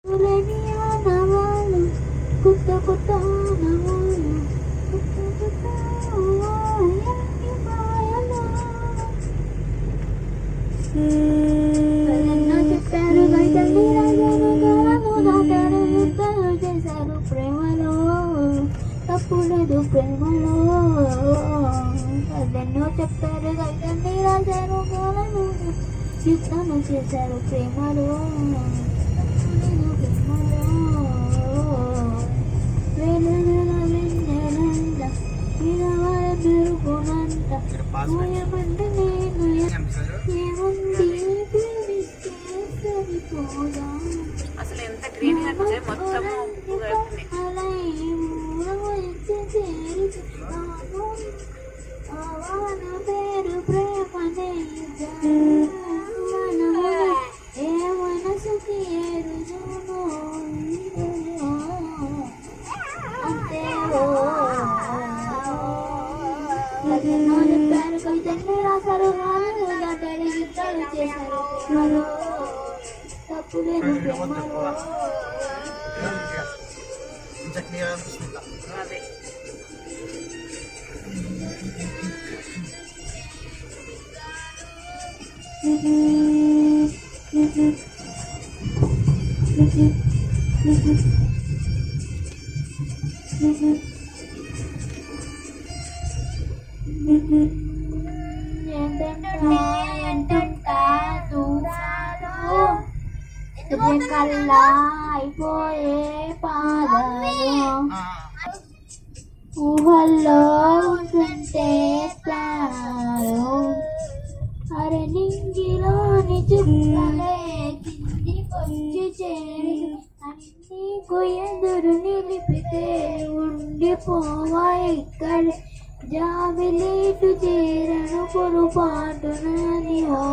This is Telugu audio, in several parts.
ఆనవాళ్ళు కొత్త కొత్త ఆనవాళ్ళు కొత్త కొత్త ఎన్ని మాయలు కలెన్నో చెప్పారు గైతండి రాజాను గాలను దాటారు యుద్ధాలు చేశారు ప్రేమలో తప్పు లేదు ప్రేమలో కలెన్నో చెప్పారు గైతండి రాజాను గాలను యుద్ధాలు చేశారు ప్రేమలో ఏమంటే నేను ఏముంది సరిపోదా అసలు ఎంత గ్రీన్ అంటే మొత్తం పేరు ప్రేమనే ఏ మనసుకి ఏరును అంతే చెప్పారు కవితల్ని రాశారు గాను దాటారు యుద్ధాలు చేశారు ప్రేమలో తప్పు లేదు ప్రేమలో అదే కల్లా అయిపోయే పాదాలు ఊహల్లో ఉంటుంటే ప్రాణాలు అరే నింగిలోని చుక్కలే కిందికొచ్చి చేరి నీకు ఎదురు నిలిపితే ఉండిపోవా ఇక్కడ జాబిలీటు చేరను పొరపాటునని ఓ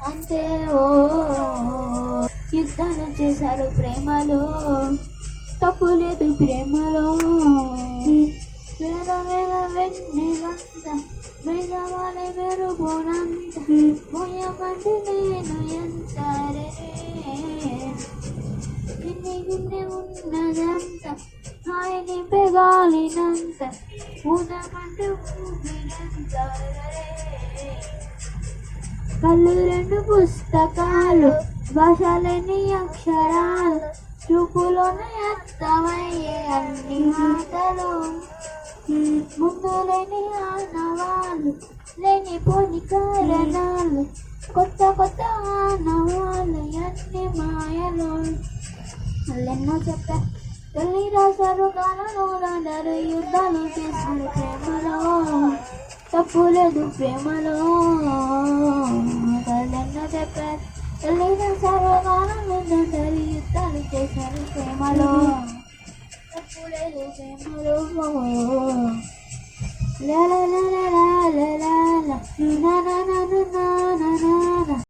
అంతే ఓ యుద్ధాలు చేశారు ప్రేమలో తప్పు లేదు ప్రేమలో వేల వేల వెన్నెలంత వేగవాలే మెరుగునంత పోయమంటే నేను ఎంత గిన్నె గిన్నె ఉన్నదంత హాయిని పెగాలినంత ఊదమంటే ఊపినంత కళ్ళు రెండు పుస్తకాలు భాషలేని అక్షరాలు చూపులోనే అర్థమయ్యే అన్ని మాటలు ముందు లేని ఆనవాళ్ళు లేనిపోని కారణాలు కొత్త కొత్త ఆనవాళ్ళు అన్ని మాయలు వాళ్ళెన్నో చెప్పా తల్లి రాశారు గాలను దాడారు యుద్ధాలు చేశారు ప్రేమలో తప్పు లేదు ప్రేమలో వాళ్ళెన్నో చెప్పారు తల్లి రాశారు గాలను దాడారు యుద్ధాలు చేశారు ప్రేమలో తప్పు లేదు ప్రేమలో la la la la la la la la na na na na na